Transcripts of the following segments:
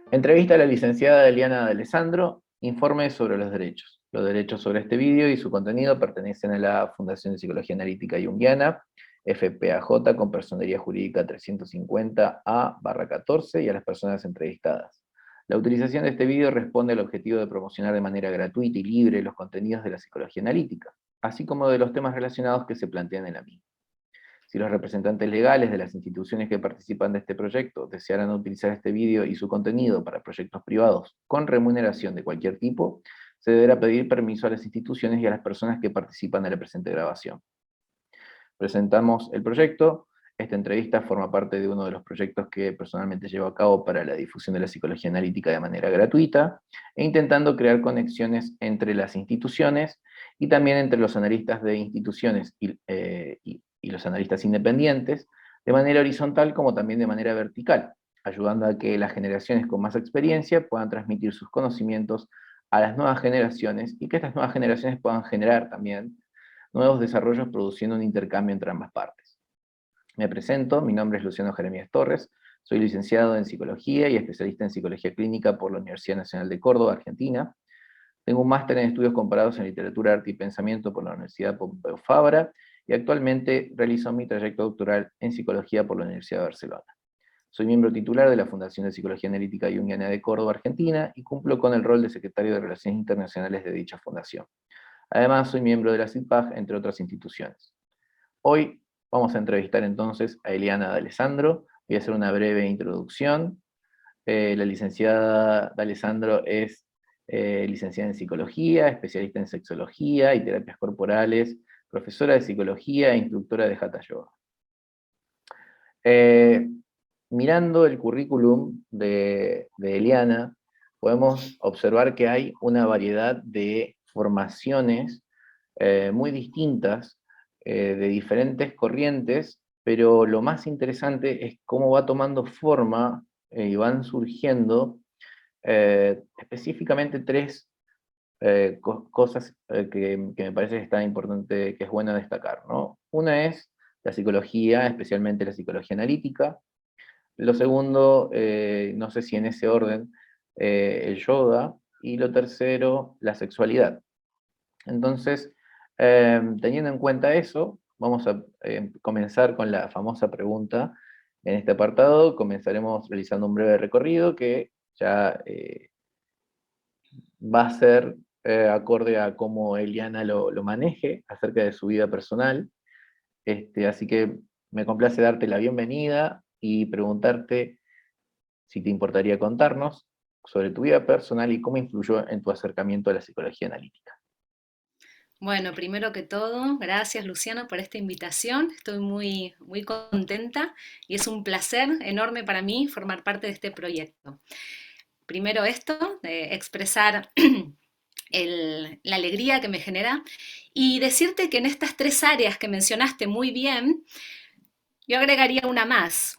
Entrevista a la licenciada Eliana D'Alessandro, informe sobre los derechos. Los derechos sobre este vídeo y su contenido pertenecen a la Fundación de Psicología Analítica Junguiana, FPAJ, con personería jurídica 350A/14 y a las personas entrevistadas. La utilización de este vídeo responde al objetivo de promocionar de manera gratuita y libre los contenidos de la psicología analítica, así como de los temas relacionados que se plantean en la misma. Si los representantes legales de las instituciones que participan de este proyecto desearan utilizar este vídeo y su contenido para proyectos privados con remuneración de cualquier tipo, se deberá pedir permiso a las instituciones y a las personas que participan de la presente grabación. Presentamos el proyecto. Esta entrevista forma parte de uno de los proyectos que personalmente llevo a cabo para la difusión de la psicología analítica de manera gratuita, e intentando crear conexiones entre las instituciones y también entre los analistas de instituciones y los analistas independientes, de manera horizontal como también de manera vertical, ayudando a que las generaciones con más experiencia puedan transmitir sus conocimientos a las nuevas generaciones y que estas nuevas generaciones puedan generar también nuevos desarrollos produciendo un intercambio entre ambas partes. Me presento, mi nombre es Luciano Jeremías Torres, soy licenciado en Psicología y especialista en Psicología Clínica por la Universidad Nacional de Córdoba, Argentina. Tengo un máster en Estudios Comparados en Literatura, Arte y Pensamiento por la Universidad Pompeu Fabra y actualmente realizo mi trayecto doctoral en Psicología por la Universidad de Barcelona. Soy miembro titular de la Fundación de Psicología Analítica Junguiana de Córdoba, Argentina, y cumplo con el rol de secretario de Relaciones Internacionales de dicha fundación. Además, soy miembro de la CIPAG, entre otras instituciones. Hoy vamos a entrevistar entonces a Eliana D'Alessandro. Voy a hacer una breve introducción. La licenciada D'Alessandro es licenciada en Psicología, especialista en Sexología y Terapias Corporales, profesora de Psicología e instructora de Hatha Yoga. Eh, Mirando el currículum de Eliana, podemos observar que hay una variedad de formaciones muy distintas, de diferentes corrientes, pero lo más interesante es cómo va tomando forma y van surgiendo específicamente tres cosas que me parece que está importante, que es bueno destacar, ¿no? Una es la psicología, especialmente la psicología analítica. Lo segundo, no sé si en ese orden, el yoga. Y lo tercero, la sexualidad. Entonces, teniendo en cuenta eso, vamos a comenzar con la famosa pregunta. En este apartado comenzaremos realizando un breve recorrido que ya va a ser acorde a cómo Eliana lo maneje acerca de su vida personal. Así que me complace darte la bienvenida y preguntarte si te importaría contarnos sobre tu vida personal y cómo influyó en tu acercamiento a la psicología analítica. Bueno, primero que todo, gracias Luciano por esta invitación. Estoy muy contenta y es un placer enorme para mí formar parte de este proyecto. Primero esto, de expresar la alegría que me genera y decirte que en estas tres áreas que mencionaste muy bien, yo agregaría una más.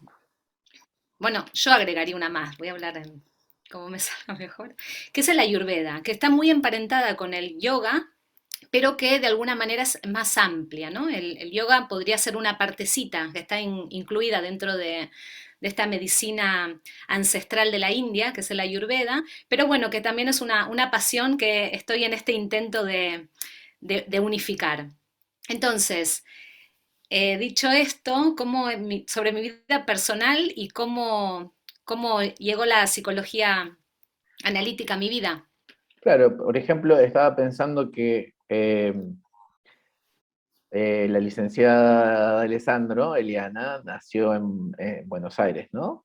Bueno, yo agregaría una más, voy a hablar en cómo me salga mejor, que es la Ayurveda, que está muy emparentada con el yoga, pero que de alguna manera es más amplia, ¿no? El yoga podría ser una partecita que está incluida dentro de esta medicina ancestral de la India, que es el Ayurveda, pero bueno, que también es una pasión que estoy en este intento de unificar. Entonces, dicho esto, sobre mi vida personal y cómo llegó la psicología analítica a mi vida. Claro, por ejemplo, estaba pensando que la licenciada Alessandro, Eliana, nació en Buenos Aires, ¿no?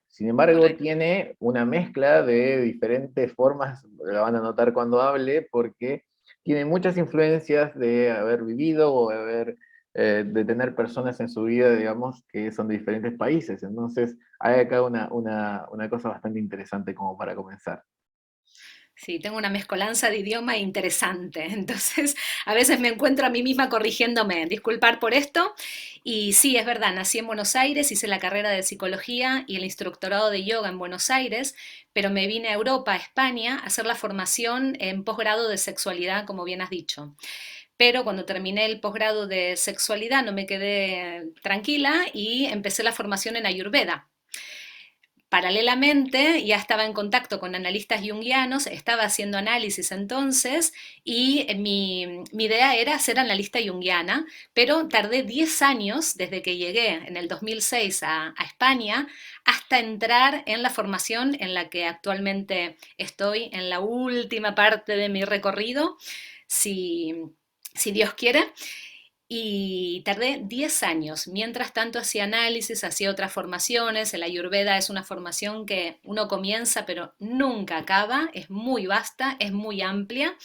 Sin embargo, Correcto. tiene una mezcla de diferentes formas, la van a notar cuando hable, porque tiene muchas influencias de haber vivido o de tener personas en su vida, digamos, que son de diferentes países. Entonces, hay acá una cosa bastante interesante como para comenzar. Sí, tengo una mezcolanza de idioma interesante, entonces a veces me encuentro a mí misma corrigiéndome, disculpar por esto. Y sí, es verdad, nací en Buenos Aires, hice la carrera de psicología y el instructorado de yoga en Buenos Aires, pero me vine a Europa, a España, a hacer la formación en posgrado de sexualidad, como bien has dicho. Pero cuando terminé el posgrado de sexualidad no me quedé tranquila y empecé la formación en Ayurveda. Paralelamente, ya estaba en contacto con analistas junguianos, estaba haciendo análisis entonces, y mi idea era ser analista junguiana, pero tardé 10 años desde que llegué en el 2006 a España hasta entrar en la formación en la que actualmente estoy, en la última parte de mi recorrido, si, si Dios quiere. Y tardé 10 años. Mientras tanto hacía análisis, hacía otras formaciones. El Ayurveda es una formación que uno comienza pero nunca acaba. Es muy vasta, es muy amplia.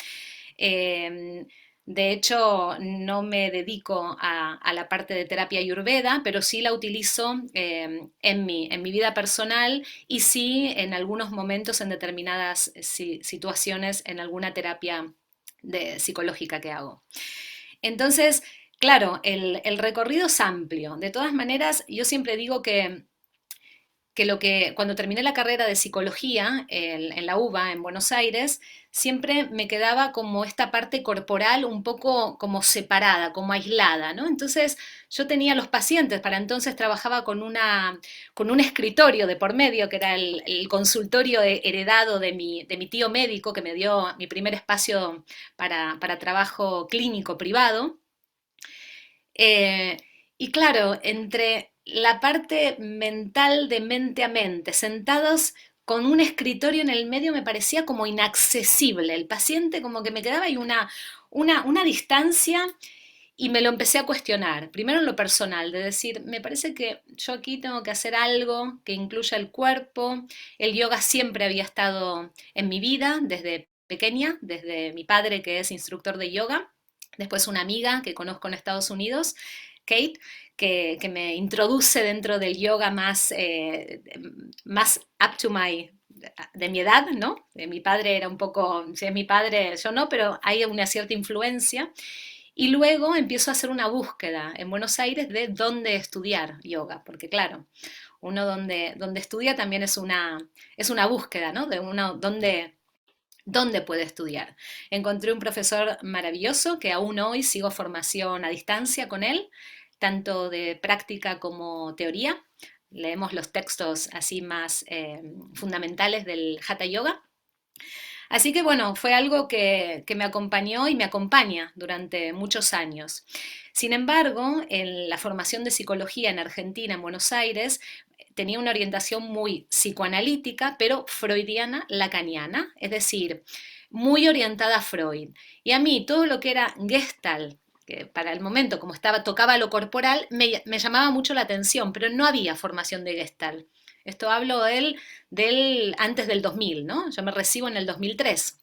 Eh, de hecho, no me dedico a la parte de terapia ayurveda, pero sí la utilizo en mi vida personal y sí en algunos momentos, en determinadas situaciones, en alguna terapia psicológica que hago. Entonces, claro, el recorrido es amplio. De todas maneras, yo siempre digo que cuando terminé la carrera de psicología en la UBA, en Buenos Aires, siempre me quedaba como esta parte corporal un poco como separada, como aislada, ¿no? Entonces yo tenía los pacientes, para entonces trabajaba con un escritorio de por medio, que era el consultorio heredado de mi tío médico, que me dio mi primer espacio para trabajo clínico privado. Eh, y claro, entre la parte mental de mente a mente, sentados con un escritorio en el medio, me parecía como inaccesible. El paciente como que me quedaba ahí una distancia y me lo empecé a cuestionar. Primero en lo personal, de decir, me parece que yo aquí tengo que hacer algo que incluya el cuerpo. El yoga siempre había estado en mi vida desde pequeña, desde mi padre que es instructor de yoga. Después una amiga que conozco en Estados Unidos, Kate, que me introduce dentro del yoga más up to de mi edad, ¿no? Mi padre era un poco, si es mi padre, yo no, pero hay una cierta influencia. Y luego empiezo a hacer una búsqueda en Buenos Aires de dónde estudiar yoga, porque claro, uno donde estudia también es una búsqueda, ¿no? De uno dónde puede estudiar. Encontré un profesor maravilloso que aún hoy sigo formación a distancia con él, tanto de práctica como teoría. Leemos los textos así más fundamentales del Hatha Yoga. Así que bueno, fue algo que me acompañó y me acompaña durante muchos años. Sin embargo, en la formación de psicología en Argentina, en Buenos Aires, tenía una orientación muy psicoanalítica, pero freudiana lacaniana, es decir, muy orientada a Freud. Y a mí todo lo que era Gestalt, que para el momento, como estaba, tocaba lo corporal, me llamaba mucho la atención, pero no había formación de Gestalt. Esto hablo del antes del 2000, ¿no? Yo me recibo en el 2003,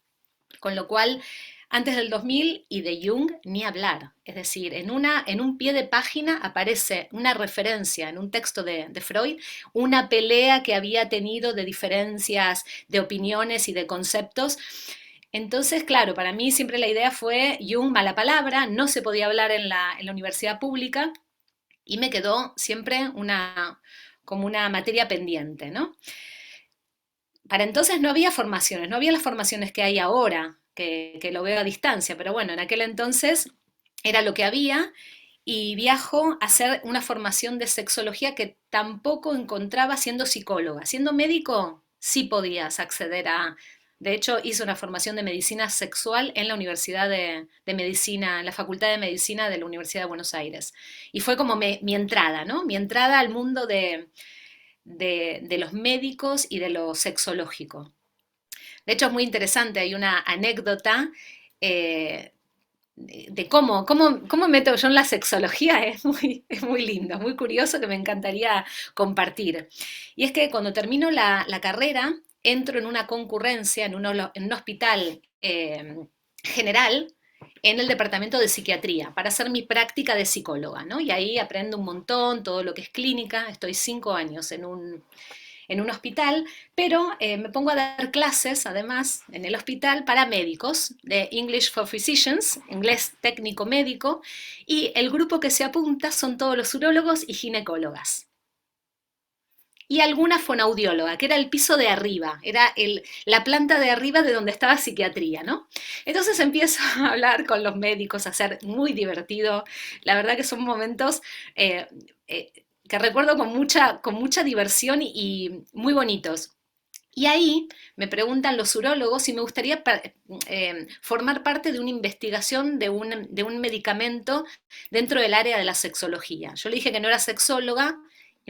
con lo cual antes del 2000 y de Jung ni hablar. Es decir, en un pie de página aparece una referencia en un texto de Freud, una pelea que había tenido de diferencias de opiniones y de conceptos. Entonces, claro, para mí siempre la idea fue Jung, mala palabra, no se podía hablar en la universidad pública y me quedó siempre como una materia pendiente, ¿no? Para entonces no había formaciones, no había las formaciones que hay ahora, que lo veo a distancia, pero bueno, en aquel entonces era lo que había y viajo a hacer una formación de sexología que tampoco encontraba siendo psicóloga. Siendo médico sí podías acceder a... De hecho, hice una formación de medicina sexual en la Universidad de Medicina, en la Facultad de Medicina de la Universidad de Buenos Aires. Y fue como mi entrada, ¿no? Mi entrada al mundo de los médicos y de lo sexológico. De hecho, es muy interesante, hay una anécdota eh, de cómo meto yo en la sexología, es muy lindo, muy curioso que me encantaría compartir. Y es que cuando termino la carrera, entro en una concurrencia en un hospital general en el departamento de psiquiatría para hacer mi práctica de psicóloga, ¿no? Y ahí aprendo un montón, todo lo que es clínica, estoy 5 años en un hospital, pero me pongo a dar clases, además, en el hospital para médicos, de English for Physicians, inglés técnico médico, y el grupo que se apunta son todos los urólogos y ginecólogas. Y alguna fonoaudióloga, que era el piso de arriba, era la planta de arriba de donde estaba psiquiatría, ¿no? Entonces empiezo a hablar con los médicos, a ser muy divertido. La verdad que son momentos eh, que recuerdo con mucha diversión y muy bonitos. Y ahí me preguntan los urólogos si me gustaría formar parte de una investigación de un medicamento dentro del área de la sexología. Yo le dije que no era sexóloga.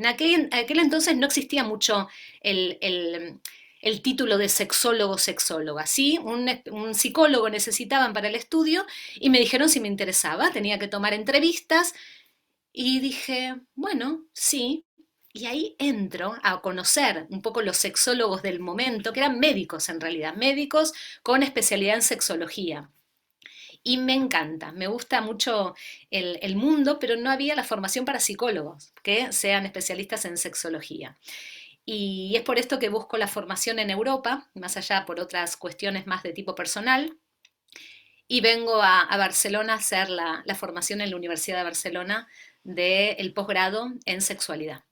Aquel entonces no existía mucho el, el- el título de sexólogo, sexóloga. Sí, un psicólogo necesitaban para el estudio y me dijeron si me interesaba. Tenía que tomar entrevistas y dije, bueno, sí. Y ahí entro a conocer un poco los sexólogos del momento, que eran médicos en realidad, médicos con especialidad en sexología. Y me encanta, me gusta mucho el mundo, pero no había la formación para psicólogos que sean especialistas en sexología. Y es por esto que busco la formación en Europa, más allá por otras cuestiones más de tipo personal, y vengo a Barcelona a hacer la formación en la Universidad de Barcelona del posgrado en sexualidad.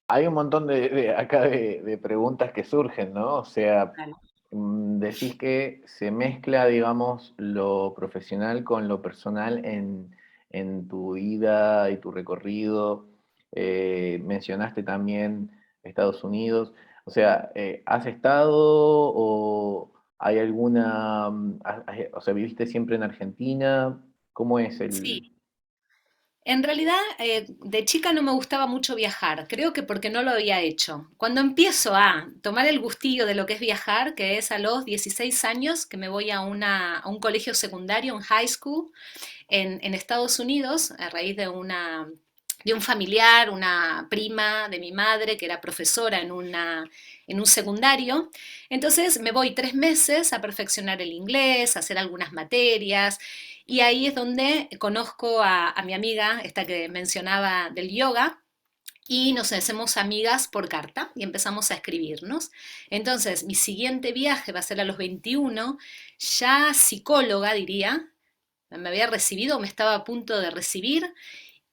Hay un montón acá de preguntas que surgen, ¿no? O sea, Vale. decís que se mezcla, digamos, lo profesional con lo personal en tu vida y tu recorrido. Mencionaste también Estados Unidos. O sea, ¿has estado o hay alguna, o sea, viviste siempre en Argentina? ¿Cómo es Sí, el... en realidad de chica no me gustaba mucho viajar, creo que porque no lo había hecho. Cuando empiezo a tomar el gustillo de lo que es viajar, que es a los 16 años, que me voy a un colegio secundario, un high school, en Estados Unidos, a raíz de un familiar, una prima de mi madre, que era profesora en un secundario. Entonces me voy 3 meses a perfeccionar el inglés, a hacer algunas materias, y ahí es donde conozco a mi amiga, esta que mencionaba del yoga, y nos hacemos amigas por carta y empezamos a escribirnos. Entonces, mi siguiente viaje va a ser a los 21, ya psicóloga, diría, me había recibido, me estaba a punto de recibir,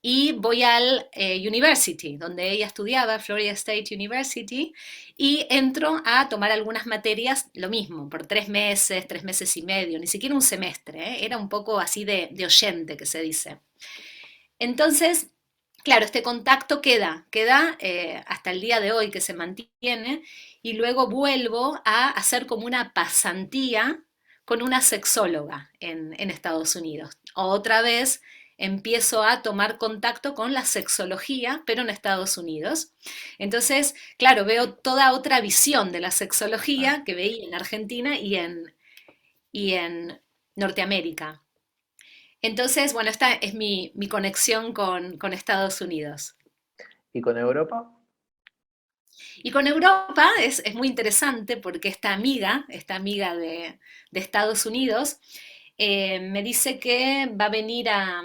y voy al University, donde ella estudiaba, Florida State University, y entro a tomar algunas materias, lo mismo, por 3 meses, 3 meses y medio, ni siquiera un semestre, ¿eh? Era un poco así de oyente, que se dice. Entonces, claro, este contacto queda hasta el día de hoy que se mantiene, y luego vuelvo a hacer como una pasantía con una sexóloga en Estados Unidos. Otra vez empiezo a tomar contacto con la sexología, pero en Estados Unidos. Entonces, claro, veo toda otra visión de la Ah, sexología que veía en Argentina y en Norteamérica. Entonces, bueno, esta es mi conexión con Estados Unidos. ¿y con Europa? Y con Europa es muy interesante porque esta amiga de Estados Unidos, me dice que va a venir a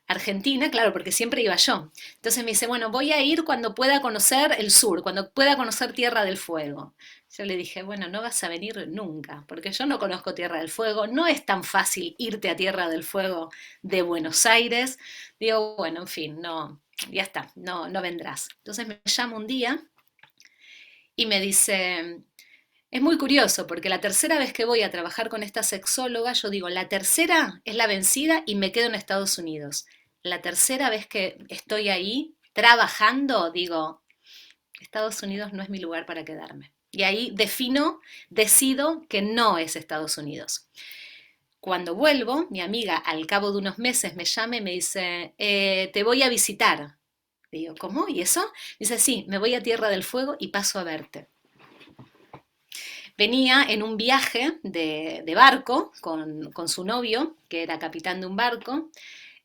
Argentina, claro, porque siempre iba yo. Entonces me dice, bueno, voy a ir cuando pueda conocer el sur, cuando pueda conocer Tierra del Fuego. Yo le dije, bueno, no vas a venir nunca, porque yo no conozco Tierra del Fuego, no es tan fácil irte a Tierra del Fuego de Buenos Aires. Digo, bueno, en fin, no, ya está, no vendrás. Entonces me llama un día y me dice, es muy curioso porque la tercera vez que voy a trabajar con esta sexóloga, yo digo, la tercera es la vencida y me quedo en Estados Unidos. La tercera vez que estoy ahí trabajando, digo, Estados Unidos no es mi lugar para quedarme. Y ahí decido que no es Estados Unidos. Cuando vuelvo, mi amiga al cabo de unos meses me llama y me dice, te voy a visitar. Digo, ¿cómo? ¿Y eso? Dice, sí, me voy a Tierra del Fuego y paso a verte. Venía en un viaje de barco con su novio, que era capitán de un barco,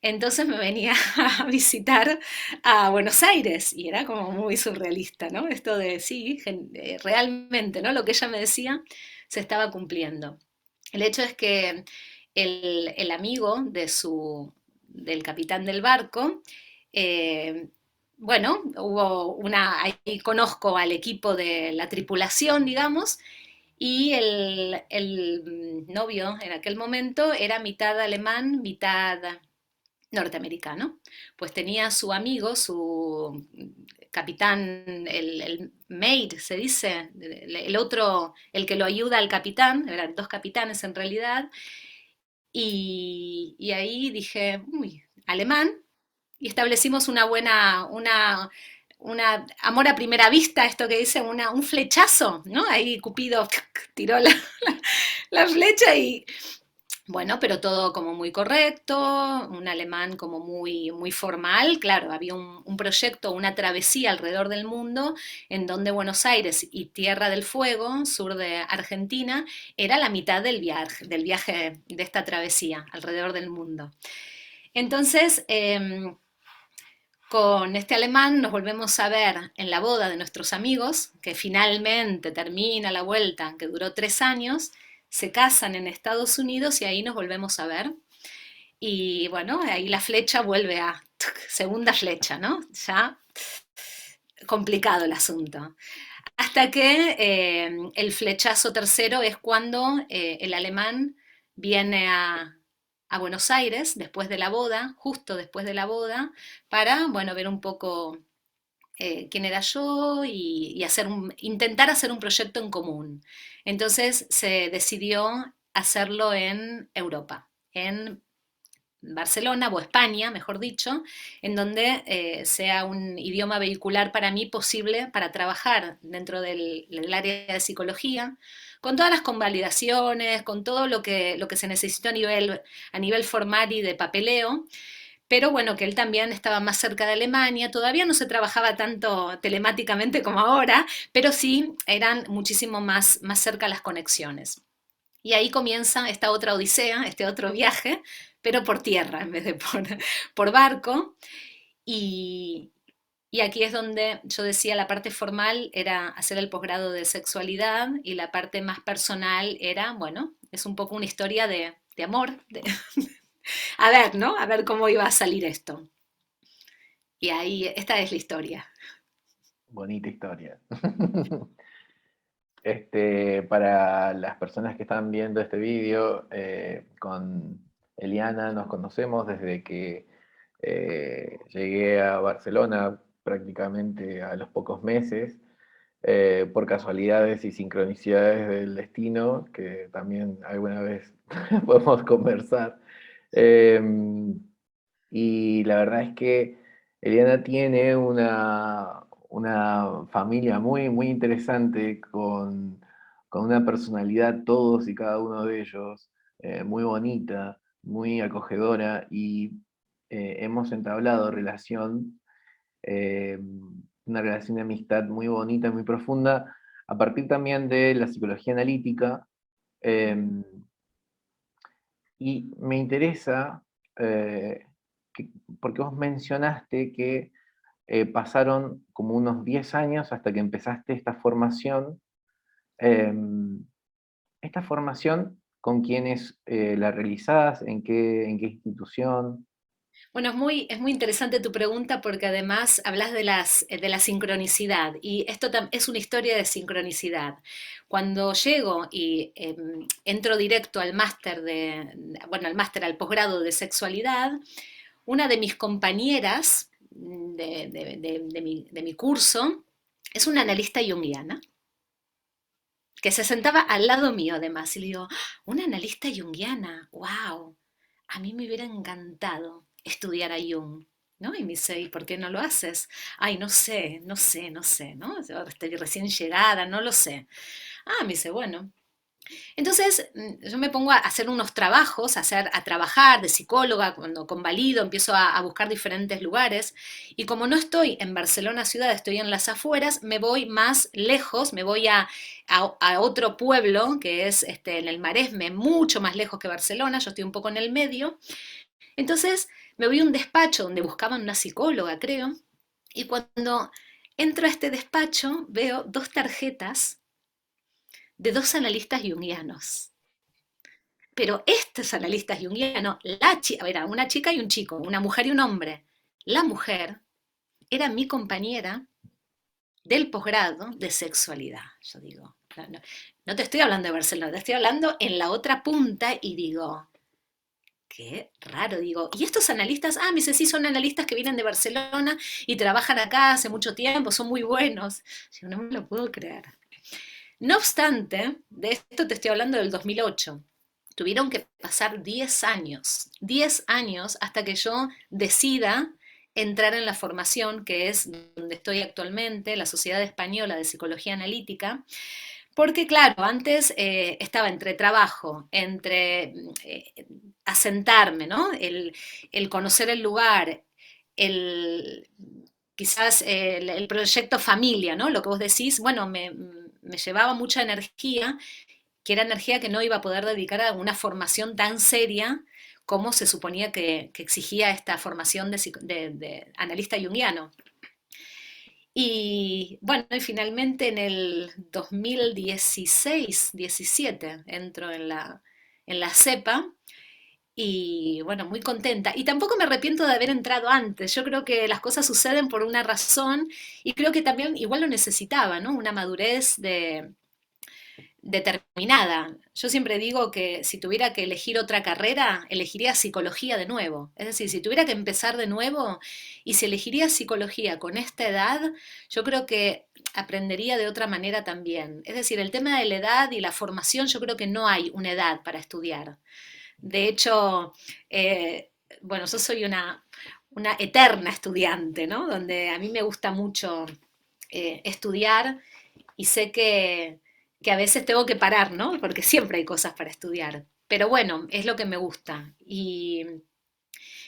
entonces me venía a visitar a Buenos Aires y era como muy surrealista, ¿no? Esto de sí, realmente, ¿no? Lo que ella me decía se estaba cumpliendo. El hecho es que el amigo del capitán del barco, eh, bueno, ahí conozco al equipo de la tripulación, digamos, y el novio en aquel momento era mitad alemán, mitad norteamericano. Pues tenía su amigo, su capitán, el maid, se dice, el otro, el que lo ayuda al capitán, eran dos capitanes en realidad, y ahí dije, uy, alemán, y establecimos una amor a primera vista, esto que dice, un flechazo, ¿no? Ahí Cupido tiró la flecha y, bueno, pero todo como muy correcto, un alemán como muy, muy formal. Claro, había un proyecto, una travesía alrededor del mundo en donde Buenos Aires y Tierra del Fuego, sur de Argentina, era la mitad del viaje de esta travesía alrededor del mundo. Entonces, con este alemán nos volvemos a ver en la boda de nuestros amigos, que finalmente termina la vuelta, que duró 3 años, se casan en Estados Unidos y ahí nos volvemos a ver. Y bueno, ahí la flecha vuelve a segunda flecha, ¿no? Ya complicado el asunto. Hasta que el flechazo tercero es cuando el alemán viene a Buenos Aires después de la boda, justo después de la boda, para, bueno, ver un poco quién era yo y intentar hacer un proyecto en común. Entonces se decidió hacerlo en Europa, en Barcelona o España, mejor dicho, en donde sea un idioma vehicular para mí posible para trabajar dentro del área de psicología, con todas las convalidaciones, con todo lo que se necesitó a nivel formal y de papeleo, pero bueno, que él también estaba más cerca de Alemania, todavía no se trabajaba tanto telemáticamente como ahora, pero sí eran muchísimo más cerca las conexiones. Y ahí comienza esta otra odisea, este otro viaje, pero por tierra en vez de por barco. Y, y aquí es donde yo decía la parte formal era hacer el posgrado de sexualidad y la parte más personal era, bueno, es un poco una historia de amor, a ver, ¿no? A ver cómo iba a salir esto. Y ahí, esta es la historia. Bonita historia. Para las personas que están viendo este vídeo, con Eliana nos conocemos desde que llegué a Barcelona prácticamente a los pocos meses, por casualidades y sincronicidades del destino, que también alguna vez podemos conversar. Eh, y la verdad es que Eliana tiene una familia muy, muy interesante con una personalidad todos y cada uno de ellos, muy bonita, muy acogedora y hemos entablado eh, una relación de amistad muy bonita, muy profunda, a partir también de la psicología analítica. em, y me interesa, eh, porque vos mencionaste que pasaron como unos 10 años hasta que empezaste esta formación. Em, ¿Esta formación con quiénes la realizás? ¿En qué institución? Bueno, es muy interesante tu pregunta porque además hablas de la sincronicidad y esto es una historia de sincronicidad. Cuando llego y entro directo al máster bueno, al posgrado de sexualidad, una de mis compañeras de mi curso es una analista junguiana que se sentaba al lado mío además y le digo, "Ah, una analista junguiana, wow, a mí me hubiera encantado estudiar a Jung, ¿no?" Y me dice, ¿y por qué no lo haces? Ay, no sé, no sé, no sé, ¿no? Yo estoy recién llegada, no lo sé. Ah, me dice, bueno, entonces, yo me pongo a hacer unos trabajos, a trabajar de psicóloga, cuando convalido, empiezo a buscar diferentes lugares, y como no estoy en Barcelona ciudad, estoy en las afueras, me voy más lejos, me voy a otro pueblo, que es en el Maresme, mucho más lejos que Barcelona, yo estoy un poco en el medio, entonces me voy a un despacho donde buscaban una psicóloga, creo, y cuando entro a este despacho veo dos tarjetas de dos analistas junguianos. Pero estos analistas junguianos, era una chica y un chico, una mujer y un hombre. La mujer era mi compañera del posgrado de sexualidad. Yo digo, no, no, no te estoy hablando de Barcelona, te estoy hablando en la otra punta y digo, qué raro, digo. Y estos analistas, me dice, sí, son analistas que vienen de Barcelona y trabajan acá hace mucho tiempo, son muy buenos. Yo no me lo puedo creer. No obstante, de esto te estoy hablando del 2008. Tuvieron que pasar 10 años hasta que yo decida entrar en la formación, que es donde estoy actualmente, la Sociedad Española de Psicología Analítica, porque claro, antes estaba entre trabajo, entre asentarme, ¿no? El conocer el lugar, el, quizás el proyecto familia, ¿no? Lo que vos decís, bueno, me llevaba mucha energía, que era energía que no iba a poder dedicar a una formación tan seria como se suponía que exigía esta formación de analista junguiano. Y bueno, y finalmente en el 2016-17 entro en la CEPA y bueno, muy contenta. Y tampoco me arrepiento de haber entrado antes. Yo creo que las cosas suceden por una razón y creo que también igual lo necesitaba, ¿no? Una madurez determinada. Yo siempre digo que si tuviera que elegir otra carrera, elegiría psicología de nuevo. Es decir, si tuviera que empezar de nuevo y si elegiría psicología con esta edad, yo creo que aprendería de otra manera también. Es decir, el tema de la edad y la formación, yo creo que no hay una edad para estudiar. De hecho, bueno, yo soy una eterna estudiante, ¿no? Donde a mí me gusta mucho estudiar y sé que a veces tengo que parar, ¿no? Porque siempre hay cosas para estudiar. Pero bueno, es lo que me gusta. Y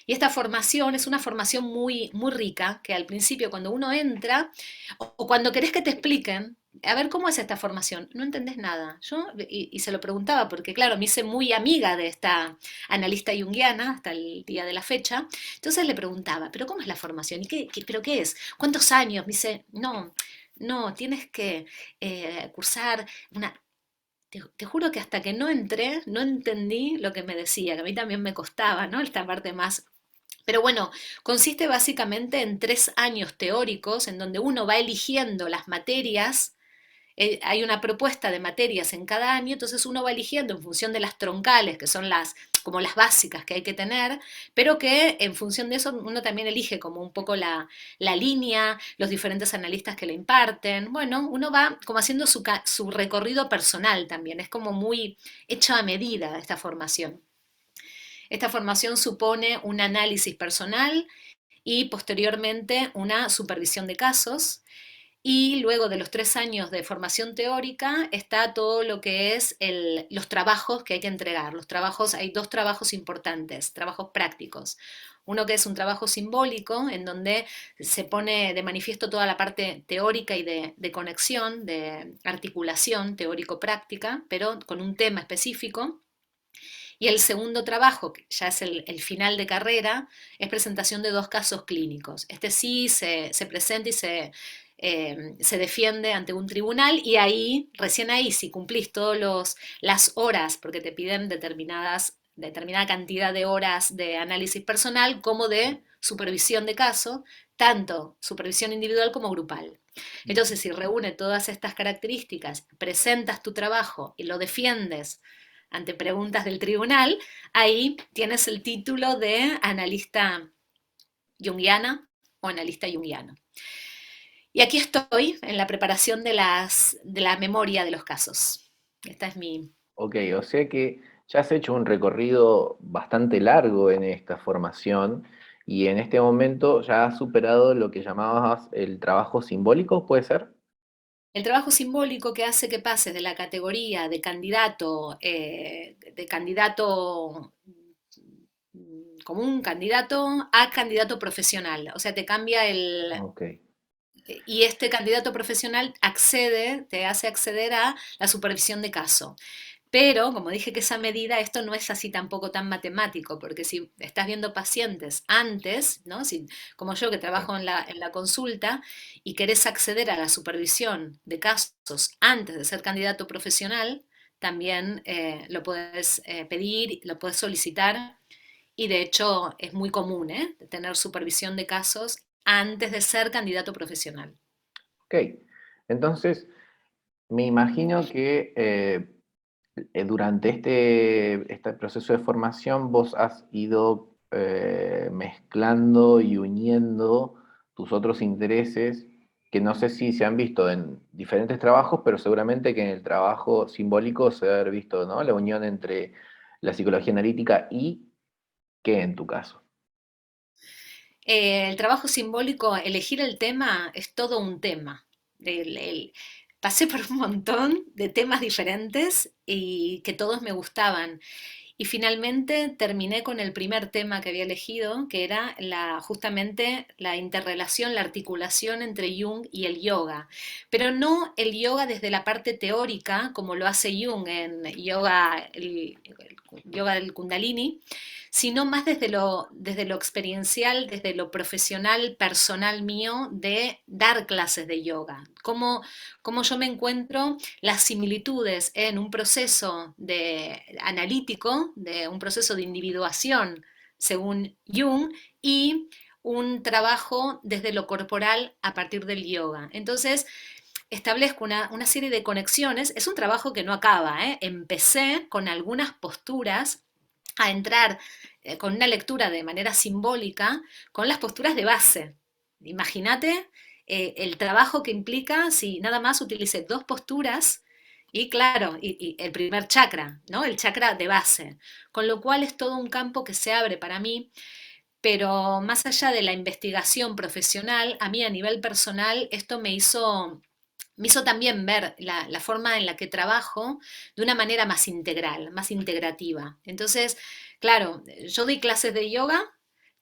esta formación es una formación muy, muy rica, que al principio cuando uno entra, o cuando querés que te expliquen, a ver cómo es esta formación, no entendés nada. Yo, y se lo preguntaba, porque claro, me hice muy amiga de esta analista junguiana hasta el día de la fecha, entonces le preguntaba, ¿pero cómo es la formación? ¿Y pero qué es? ¿Cuántos años? Me dice, no, no, tienes que cursar una... Te juro que hasta que no entré, no entendí lo que me decía, que a mí también me costaba, ¿no? Esta parte más, pero bueno, consiste básicamente en 3 años teóricos en donde uno va eligiendo las materias. Hay una propuesta de materias en cada año, entonces uno va eligiendo en función de las troncales, que son las como las básicas que hay que tener, pero que en función de eso uno también elige como un poco la línea, los diferentes analistas que le imparten. Bueno, uno va como haciendo su recorrido personal también, es como muy hecho a medida esta formación. Esta formación supone un análisis personal y posteriormente una supervisión de casos. Y luego de los 3 años de formación teórica está todo lo que es los trabajos que hay que entregar. Los trabajos, hay dos trabajos importantes, trabajos prácticos. Uno que es un trabajo simbólico, en donde se pone de manifiesto toda la parte teórica y de conexión, de articulación teórico-práctica, pero con un tema específico. Y el segundo trabajo, que ya es el final de carrera, es presentación de 2 casos clínicos. Este sí se presenta y se defiende ante un tribunal y ahí, recién ahí, si cumplís todas las horas, porque te piden determinada cantidad de horas de análisis personal como de supervisión de caso, tanto supervisión individual como grupal. Entonces, si reúne todas estas características, presentas tu trabajo y lo defiendes ante preguntas del tribunal, ahí tienes el título de analista junguiana o analista junguiano. Y aquí estoy en la preparación de la memoria de los casos. Esta es mi... Ok, o sea que ya has hecho un recorrido bastante largo en esta formación y en este momento ya has superado lo que llamabas el trabajo simbólico, ¿puede ser? El trabajo simbólico que hace que pases de la categoría de candidato común, candidato a candidato profesional. O sea, te cambia Ok. y este candidato profesional te hace acceder a la supervisión de caso. Pero, como dije que esa medida, esto no es así tampoco tan matemático, porque si estás viendo pacientes antes, ¿no? Como yo que Sí. trabajo en la consulta y querés acceder a la supervisión de casos antes de ser candidato profesional, también lo puedes pedir, lo puedes solicitar y de hecho es muy común tener supervisión de casos antes de ser candidato profesional. Ok, entonces me imagino que durante este proceso de formación vos has ido mezclando y uniendo tus otros intereses, que no sé si se han visto en diferentes trabajos, pero seguramente que en el trabajo simbólico se debe haber visto, ¿no? La unión entre la psicología analítica y qué en tu caso. El trabajo simbólico, elegir el tema es todo un tema. Pasé por un montón de temas diferentes y que todos me gustaban. Y finalmente terminé con el primer tema que había elegido, que era justamente la interrelación, la articulación entre Jung y el yoga. Pero no el yoga desde la parte teórica, como lo hace Jung en yoga, el yoga del Kundalini, sino más desde lo experiencial, desde lo profesional, personal mío, de dar clases de yoga. Cómo yo me encuentro las similitudes en un proceso analítico, de un proceso de individuación, según Jung, y un trabajo desde lo corporal a partir del yoga. Entonces, establezco una serie de conexiones. Es un trabajo que no acaba, ¿eh? Empecé con algunas posturas a entrar con una lectura de manera simbólica con las posturas de base. Imagínate el trabajo que implica si nada más utilicé dos posturas y claro, y el primer chakra, ¿no? El chakra de base. Con lo cual es todo un campo que se abre para mí, pero más allá de la investigación profesional, a mí a nivel personal esto me hizo también ver la forma en la que trabajo de una manera más integral, más integrativa. Entonces, claro, yo doy clases de yoga,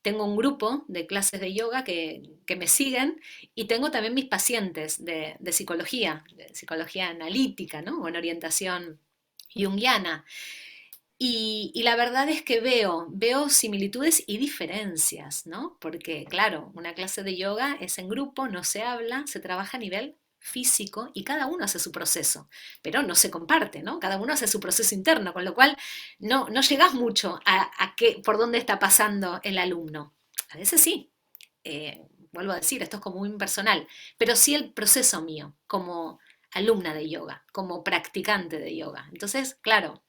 tengo un grupo de clases de yoga que me siguen y tengo también mis pacientes de psicología analítica, ¿no? Con orientación junguiana. Y la verdad es que veo similitudes y diferencias, ¿no? Porque, claro, una clase de yoga es en grupo, no se habla, se trabaja a nivel físico y cada uno hace su proceso, pero no se comparte, ¿no? Cada uno hace su proceso interno, con lo cual no llegas mucho por dónde está pasando el alumno. A veces sí, vuelvo a decir, esto es como muy impersonal, pero sí el proceso mío como alumna de yoga, como practicante de yoga. Entonces, claro,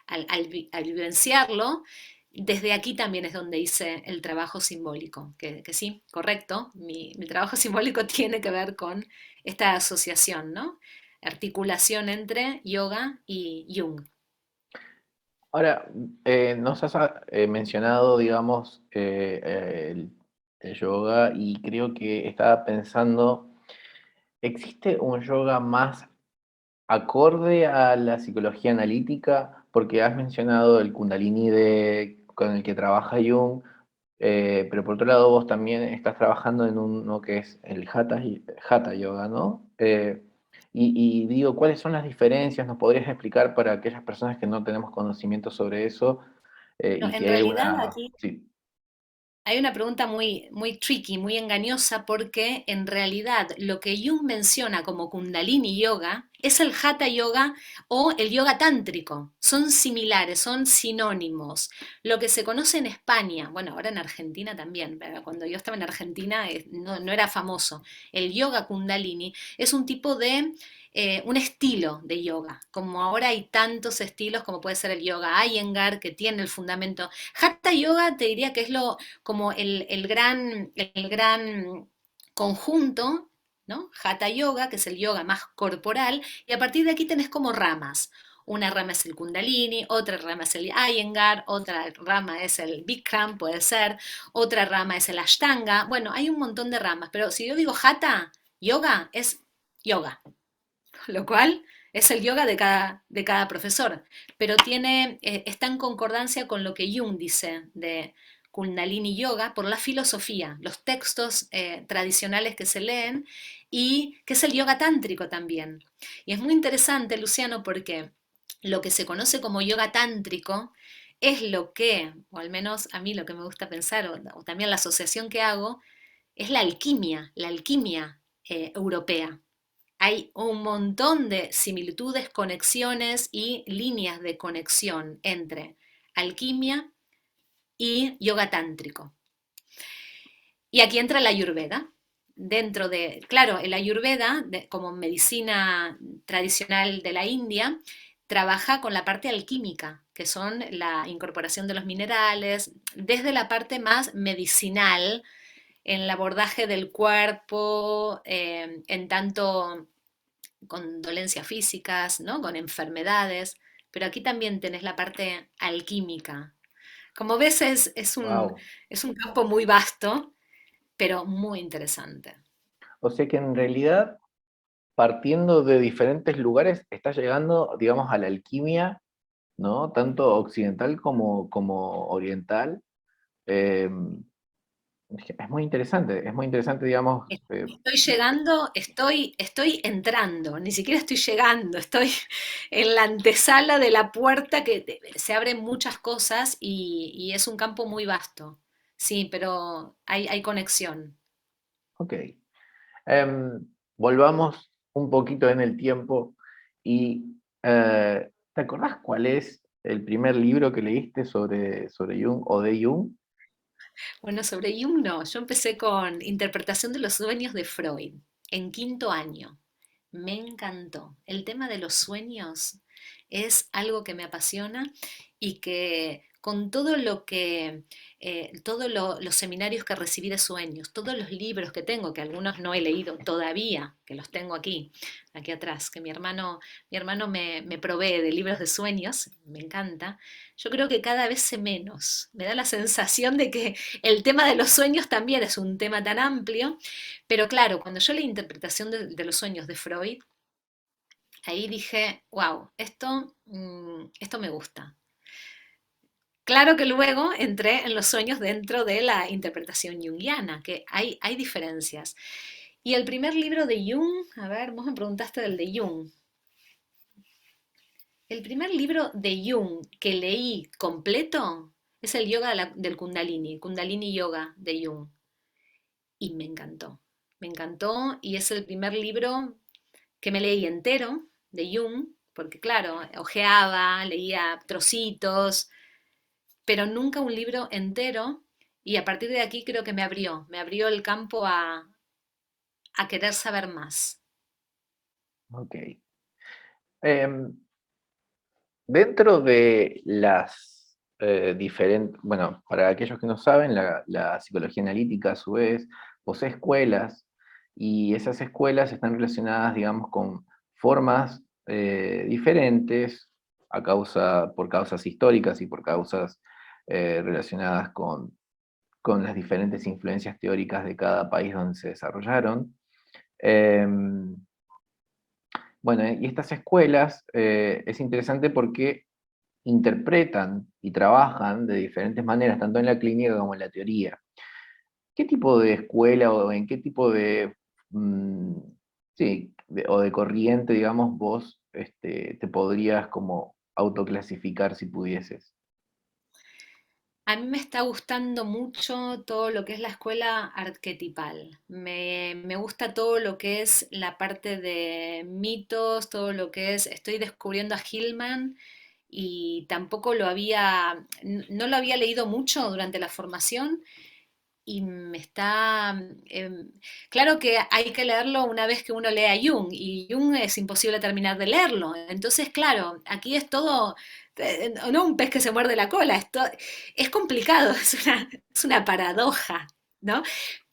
al vivenciarlo, desde aquí también es donde hice el trabajo simbólico, que sí, correcto, mi trabajo simbólico tiene que ver con esta asociación, ¿no? Articulación entre yoga y Jung. Ahora, nos has mencionado, digamos, el yoga y creo que estaba pensando, ¿existe un yoga más acorde a la psicología analítica? Porque has mencionado el Kundalini con el que trabaja Jung, pero por otro lado vos también estás trabajando en uno que es el Hatha Yoga, ¿no? Y digo, ¿cuáles son las diferencias? ¿Nos podrías explicar para aquellas personas que no tenemos conocimiento sobre eso? No, Y si en hay realidad alguna... aquí Sí. hay una pregunta muy tricky, muy engañosa, porque en realidad lo que Jung menciona como Kundalini Yoga es el Hatha Yoga o el yoga tántrico. Son similares, son sinónimos. Lo que se conoce en España, bueno, ahora en Argentina también, pero cuando yo estaba en Argentina no era famoso. El yoga Kundalini es un tipo de un estilo de yoga, como ahora hay tantos estilos como puede ser el yoga Iyengar, que tiene el fundamento. Hatha Yoga te diría que es como el gran conjunto, ¿no? Hatha Yoga, que es el yoga más corporal, y a partir de aquí tenés como ramas. Una rama es el Kundalini, otra rama es el Iyengar, otra rama es el Bikram, puede ser, otra rama es el Ashtanga. Bueno, hay un montón de ramas, pero si yo digo Hatha Yoga, es yoga, lo cual es el yoga de cada profesor, pero está en concordancia con lo que Jung dice de Kundalini Yoga por la filosofía, los textos tradicionales que se leen y que es el yoga tántrico también. Y es muy interesante, Luciano, porque lo que se conoce como yoga tántrico es lo que, o al menos a mí lo que me gusta pensar, o también la asociación que hago, es la alquimia europea. Hay un montón de similitudes, conexiones y líneas de conexión entre alquimia y yoga tántrico. Y aquí entra la ayurveda. Claro, el ayurveda, como medicina tradicional de la India, trabaja con la parte alquímica, que son la incorporación de los minerales, desde la parte más medicinal, en el abordaje del cuerpo, en tanto con dolencias físicas, ¿no? Con enfermedades, pero aquí también tenés la parte alquímica. Como ves, Wow. es un campo muy vasto pero muy interesante. O sea que en realidad, partiendo de diferentes lugares, está llegando, digamos, a la alquimia, ¿no? Tanto occidental como oriental. Eh, es muy interesante, digamos, Estoy llegando, estoy entrando, ni siquiera estoy llegando, estoy en la antesala de la puerta se abren muchas cosas y es un campo muy vasto. Sí, pero hay conexión. ok. Volvamos un poquito en el tiempo y ¿te acordás cuál es el primer libro que leíste sobre Jung o de Jung? Bueno, sobre Jung no, yo empecé con Interpretación de los sueños de Freud en quinto año. Me encantó. El tema de los sueños es algo que me apasiona y que con todo lo que, los seminarios que recibí de sueños, todos los libros que tengo, que algunos no he leído todavía, que los tengo aquí atrás, que mi hermano me provee de libros de sueños, me encanta. Yo creo que cada vez sé menos. Me da la sensación de que el tema de los sueños también es un tema tan amplio, pero claro, cuando yo leí Interpretación de los sueños de Freud, ahí dije, wow, esto me gusta. Claro que luego entré en los sueños dentro de la interpretación junguiana, que hay diferencias. Y el primer libro de Jung, a ver, vos me preguntaste del de Jung. El primer libro de Jung que leí completo es el yoga del Kundalini, Kundalini Yoga de Jung. Y me encantó y es el primer libro que me leí entero de Jung, porque claro, ojeaba, leía trocitos, pero nunca un libro entero. Y a partir de aquí creo que me abrió el campo a querer saber más. Ok. Em, Dentro de las diferentes, bueno, para aquellos que no saben, la psicología analítica a su vez posee escuelas y esas escuelas están relacionadas, digamos, con formas diferentes por causas históricas y por causas relacionadas con las diferentes influencias teóricas de cada país donde se desarrollaron. Em, bueno, y estas escuelas es interesante porque interpretan y trabajan de diferentes maneras, tanto en la clínica como en la teoría. ¿Qué tipo de escuela o en qué tipo de, mm, sí, o de corriente, digamos, vos te podrías como autoclasificar si pudieses? A mí me está gustando mucho todo lo que es la escuela arquetipal. Me gusta todo lo que es la parte de mitos, todo lo que es, estoy descubriendo a Hillman y tampoco no lo había leído mucho durante la formación y me está... claro que hay que leerlo una vez que uno lea Jung y Jung es imposible terminar de leerlo. Entonces, claro, aquí es todo, no un pez que se muerde la cola, es complicado, es una paradoja, ¿no?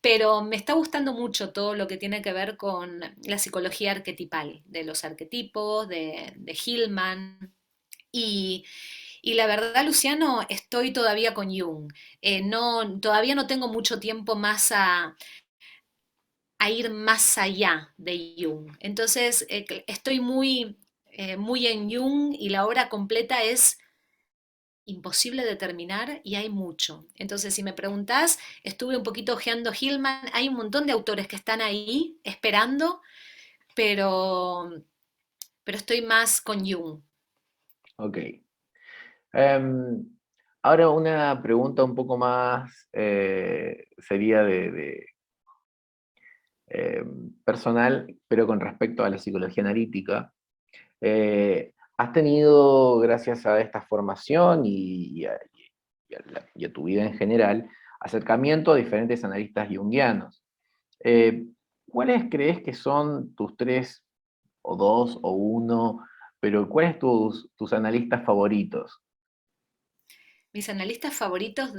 Pero me está gustando mucho todo lo que tiene que ver con la psicología arquetipal, de los arquetipos, de Hillman. Y, y la verdad, Luciano, estoy todavía con Jung. No, todavía no tengo mucho tiempo más a ir más allá de Jung. Entonces, estoy muy en Jung y la obra completa es imposible de terminar y hay mucho. Entonces, si me preguntás, estuve un poquito ojeando Hillman, hay un montón de autores que están ahí esperando, pero, pero estoy más con Jung. Ok. Em, Ahora una pregunta un poco más sería personal, pero con respecto a la psicología analítica. ¿Has tenido, gracias a esta formación y a tu vida en general, acercamiento a diferentes analistas junguianos? Eh, ¿Cuáles crees que son tus tres, o dos, o uno, pero cuáles tus analistas favoritos? Mis analistas favoritos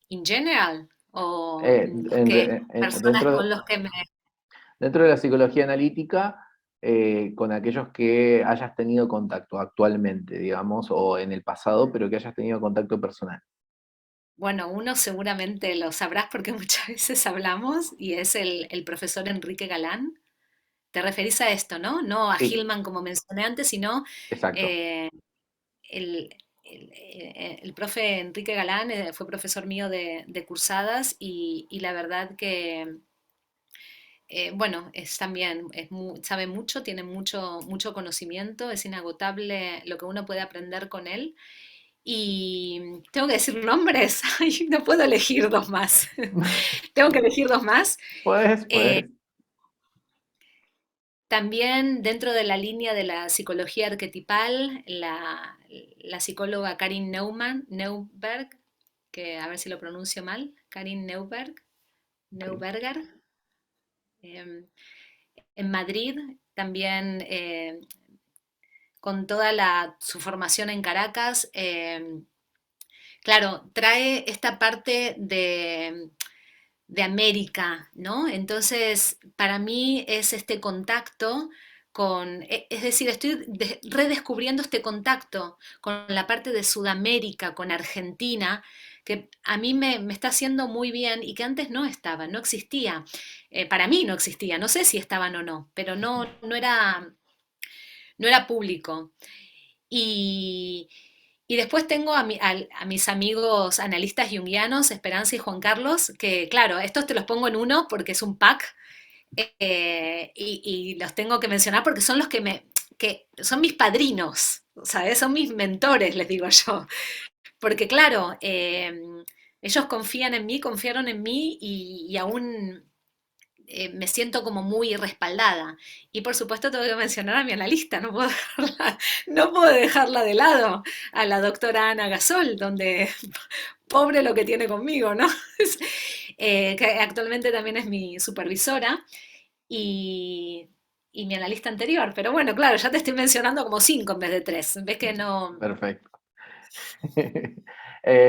in general, o Eh, los que, personas dentro, con los que me... dentro de la psicología analítica, con aquellos que hayas tenido contacto actualmente, digamos, o en el pasado, pero que hayas tenido contacto personal. Bueno, uno seguramente lo sabrás porque muchas veces hablamos y es el profesor Enrique Galán. Te referís a esto, ¿no? No a Sí, Hillman como mencioné antes, sino exacto. eh, el profe Enrique Galán fue profesor mío de cursadas y la verdad que, bueno, es también, sabe mucho, tiene mucho conocimiento, es inagotable lo que uno puede aprender con él. Y tengo que decir nombres, ay, no puedo elegir dos más. Tengo que elegir dos más. Puedes, Eh, puedes. También dentro de la línea de la psicología arquetipal, la psicóloga Karin Neuberg, que a ver si lo pronuncio mal, Karin Ok. Neuberger, eh, en Madrid, también con toda su formación en Caracas, claro, trae esta parte de América, ¿no? Entonces, para mí es este contacto es decir, estoy redescubriendo este contacto con la parte de Sudamérica, con Argentina, que a mí me está haciendo muy bien y que antes no estaba, no existía. Para mí no existía, no sé si estaban o no, pero no era público. Y, y después tengo a mis amigos analistas junguianos, Esperanza y Juan Carlos, que claro, estos te los pongo en uno porque es un pack y los tengo que mencionar porque son los que son mis padrinos, ¿sabes? Son mis mentores, les digo yo. Porque claro, ellos confían en mí, confiaron en mí y aún me siento como muy respaldada. Y por supuesto tengo que mencionar a mi analista, no puedo dejarla de lado, a la doctora Ana Gasol, donde pobre lo que tiene conmigo, ¿no? Que actualmente también es mi supervisora y, y mi analista anterior. Pero bueno, claro, ya te estoy mencionando como cinco en vez de tres. ¿Ves que no? Perfecto.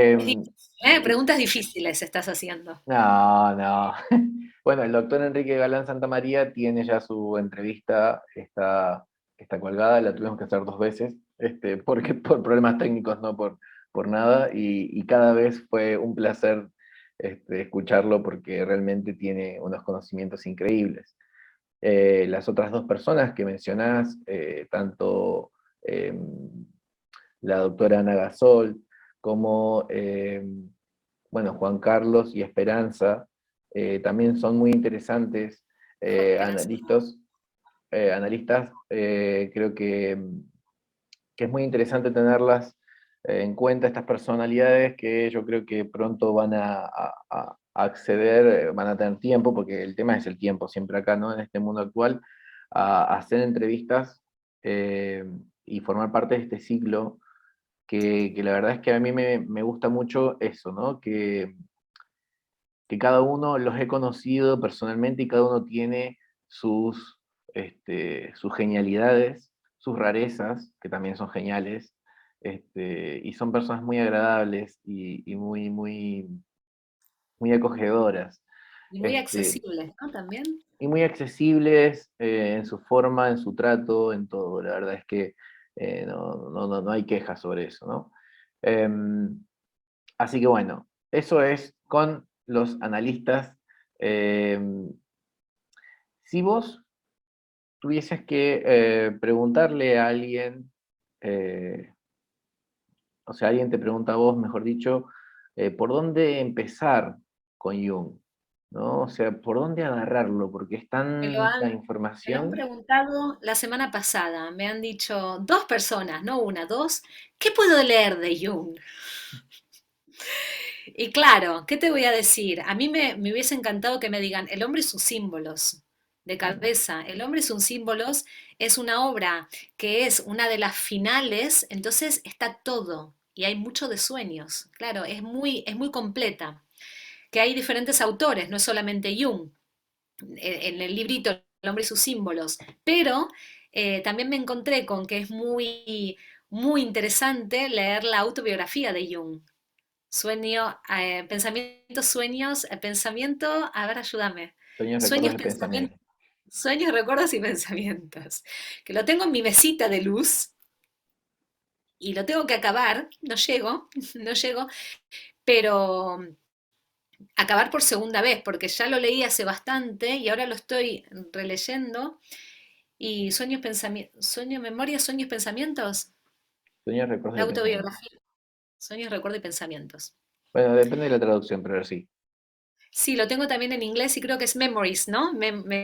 Es Em, difícil, ¿eh? Preguntas difíciles estás haciendo. no, no. Bueno, el doctor Enrique Galán Santamaría tiene ya su entrevista, está colgada, la tuvimos que hacer dos veces, porque por problemas técnicos, no por nada, y cada vez fue un placer escucharlo porque realmente tiene unos conocimientos increíbles. Las otras dos personas que mencionás, tanto em, la doctora Ana Gasol como bueno, Juan Carlos y Esperanza, también son muy interesantes Esperanza. analistas, creo que es muy interesante tenerlas en cuenta, estas personalidades que yo creo que pronto van a acceder, van a tener tiempo, porque el tema es el tiempo siempre acá, ¿no? En este mundo actual, a hacer entrevistas eh, y formar parte de este ciclo que la verdad es que a mí me gusta mucho eso, ¿no? Que cada uno los he conocido personalmente y cada uno tiene sus genialidades, sus rarezas, que también son geniales, y son personas muy agradables y muy acogedoras, Y muy este, accesibles, ¿no? También. y muy accesibles en su forma, en su trato, en todo. La verdad es que no hay quejas sobre eso, ¿no? Em, Así que bueno, eso es con los analistas. Eh, si vos tuvieses que preguntarle a alguien, eh, o sea, alguien te pregunta a vos, mejor dicho, por dónde empezar con Jung, ¿no? O sea, por dónde agarrarlo, porque es Me lo tanta han, me lo han información. preguntado la semana pasada. Me han dicho dos personas, no una, dos. ¿Qué puedo leer de Jung? Y claro, ¿qué te voy a decir? A mí me hubiese encantado que me digan, el hombre y sus símbolos de Mm, cabeza, el hombre y sus símbolos es una obra que es una de las finales, entonces está todo y hay mucho de sueños. Claro, es muy completa, que hay diferentes autores, no es solamente Jung, en el librito El hombre y sus símbolos, pero también me encontré con que es muy interesante leer la autobiografía de Jung. Pensamientos, sueños, pensamiento, a ver, ayúdame. Sueños, recuerdos Sueños, y pensamientos, pensamientos. sueños, recuerdos y pensamientos. Que lo tengo en mi mesita de luz y lo tengo que acabar, no llego, no llego, pero acabar por segunda vez, porque ya lo leí hace bastante y ahora lo estoy releyendo. Y sueño, memoria, sueños, pensamientos, Sueños, recuerdos la y pensamientos. autobiografía, sueños, recuerdos y pensamientos. Bueno, depende de la traducción, pero sí. Sí, lo tengo también en inglés y creo que es memories, ¿no?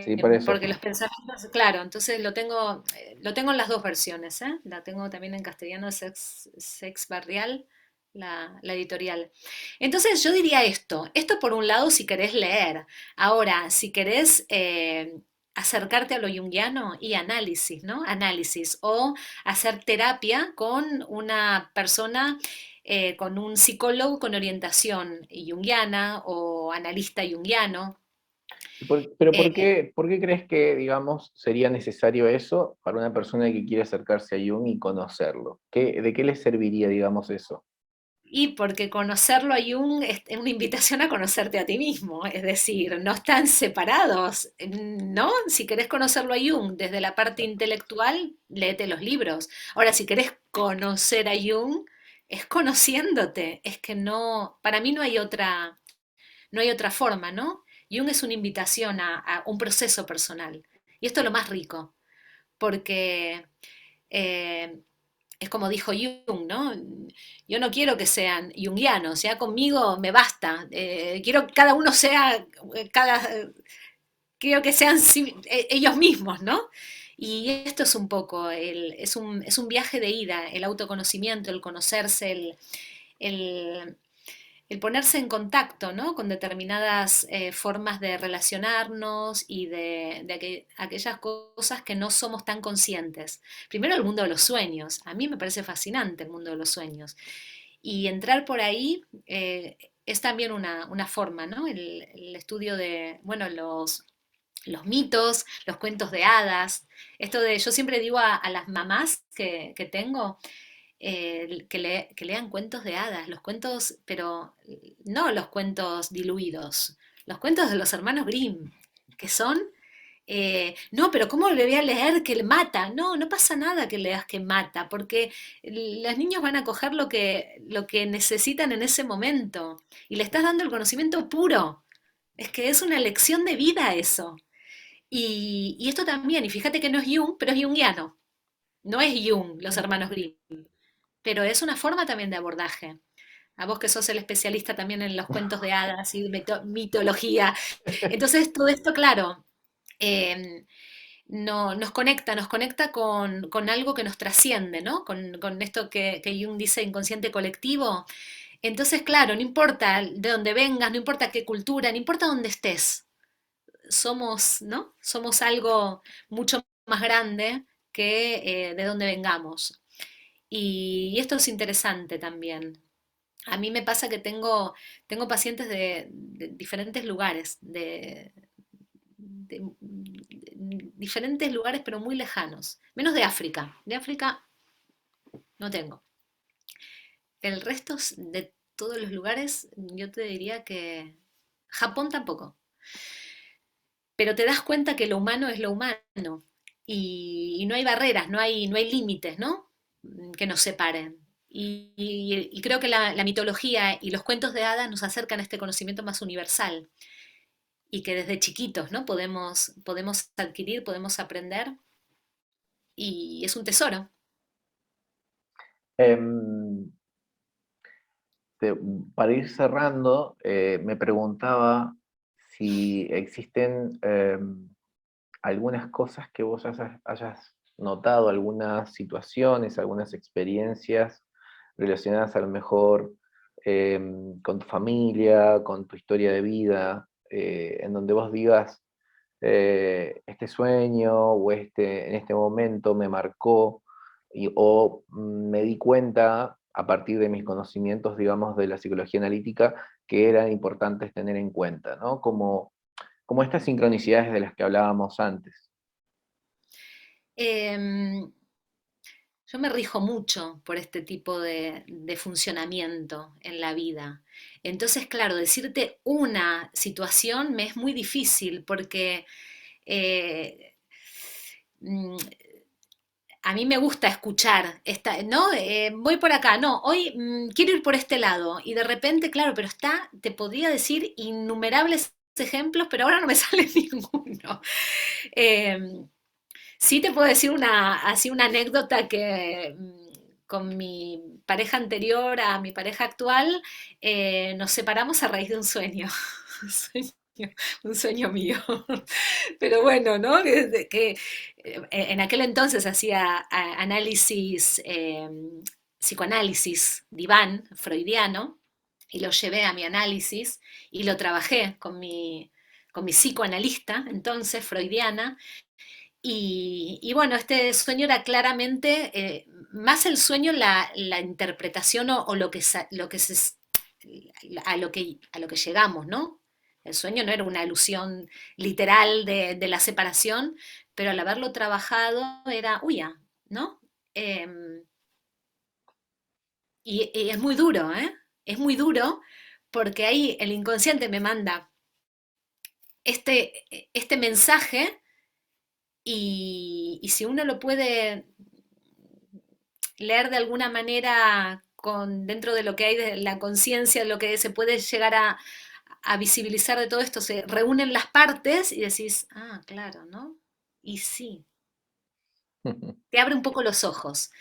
Sí, por eso. Porque los pensamientos, claro, entonces lo tengo en las dos versiones, ¿eh? La tengo también en castellano, Sex Barrial, la editorial. Entonces yo diría esto por un lado si querés leer. Ahora, si querés acercarte a lo junguiano y análisis, ¿no? Análisis o hacer terapia con una persona con un psicólogo con orientación junguiana o analista junguiano. Pero eh, por qué crees que, digamos, sería necesario eso para una persona que quiere acercarse a Jung y conocerlo? ¿De qué le serviría, digamos, eso? y porque conocerlo a Jung es una invitación a conocerte a ti mismo, es decir, no están separados, ¿no? Si querés conocerlo a Jung desde la parte intelectual, léete los libros. Ahora, si querés conocer a Jung, es conociéndote, es que no, para mí no hay otra forma, ¿no? Jung es una invitación a un proceso personal. Y esto es lo más rico, porque eh, es como dijo Jung, ¿no? Yo no quiero que sean jungianos, ya conmigo me basta. Quiero que cada uno sea, cada, quiero que sean ellos mismos, ¿no? Y esto es un poco, es un viaje de ida, el autoconocimiento, el conocerse, el, el ponerse en contacto, ¿no? Con determinadas formas de relacionarnos y de aquellas cosas que no somos tan conscientes. Primero el mundo de los sueños. A mí me parece fascinante el mundo de los sueños. Y entrar por ahí es también una forma, ¿no? El estudio de, bueno, los mitos, los cuentos de hadas. Esto de, yo siempre digo a las mamás que tengo, que lean cuentos de hadas, los cuentos, pero no los cuentos diluidos, los cuentos de los hermanos Grimm, que son, no, pero ¿cómo le voy a leer que le mata? No, no pasa nada que leas que mata, porque los niños van a coger lo que necesitan en ese momento y le estás dando el conocimiento puro. Es que es una lección de vida eso. Y esto también, y fíjate que no es Jung, pero es junguiano. No es Jung, los hermanos Grimm, pero es una forma también de abordaje. A vos que sos el especialista también en los cuentos de hadas y mitología. Entonces, todo esto, claro, eh, no, nos conecta con algo que nos trasciende, ¿no? Con esto que Jung dice inconsciente colectivo. Entonces, claro, no importa de dónde vengas, no importa qué cultura, no importa dónde estés, somos, ¿no? Somos algo mucho más grande que de dónde vengamos. Y esto es interesante también. A mí me pasa que tengo pacientes de diferentes lugares, de diferentes lugares pero muy lejanos, menos de África. De África no tengo. El resto de todos los lugares, yo te diría que Japón tampoco. Pero te das cuenta que lo humano es lo humano y no hay barreras, no hay límites, ¿no? Que nos separen. Y creo que la mitología y los cuentos de hadas nos acercan a este conocimiento más universal y que desde chiquitos, ¿no? Podemos adquirir, podemos aprender y es un tesoro. Em, te- para ir cerrando, me preguntaba si existen algunas cosas que vos hayas notado, algunas situaciones, algunas experiencias relacionadas a lo mejor con tu familia, con tu historia de vida, en donde vos digas, este sueño o en este momento me marcó o me di cuenta a partir de mis conocimientos, digamos, de la psicología analítica que eran importantes tener en cuenta, ¿no? Como estas sincronicidades de las que hablábamos antes. Em, yo me rijo mucho por este tipo de funcionamiento en la vida. Entonces, claro, decirte una situación me es muy difícil porque eh, mm, a mí me gusta escuchar, ¿no? Voy por acá, no, hoy quiero ir por este lado. Y de repente, claro, pero te podría decir innumerables ejemplos, pero ahora no me sale ninguno. Eh, sí te puedo decir así una anécdota que con mi pareja anterior a mi pareja actual nos separamos a raíz de un sueño. Un sueño, un sueño mío. Pero bueno, ¿no? En aquel entonces hacía análisis, psicoanálisis diván freudiano, y lo llevé a mi análisis y lo trabajé con mi psicoanalista, entonces freudiana, y bueno, este sueño era claramente, más el sueño, la interpretación o lo que, a lo que llegamos, ¿no? El sueño no era una alusión literal de la separación, pero al haberlo trabajado era, uy, ¿no? Em, y es muy duro, ¿eh? Es muy duro porque ahí el inconsciente me manda este mensaje y si uno lo puede leer de alguna manera dentro de lo que hay de la conciencia, de lo que se puede llegar a visibilizar de todo esto, se reúnen las partes y decís, ah, claro, ¿no? Y sí, te abre un poco los ojos.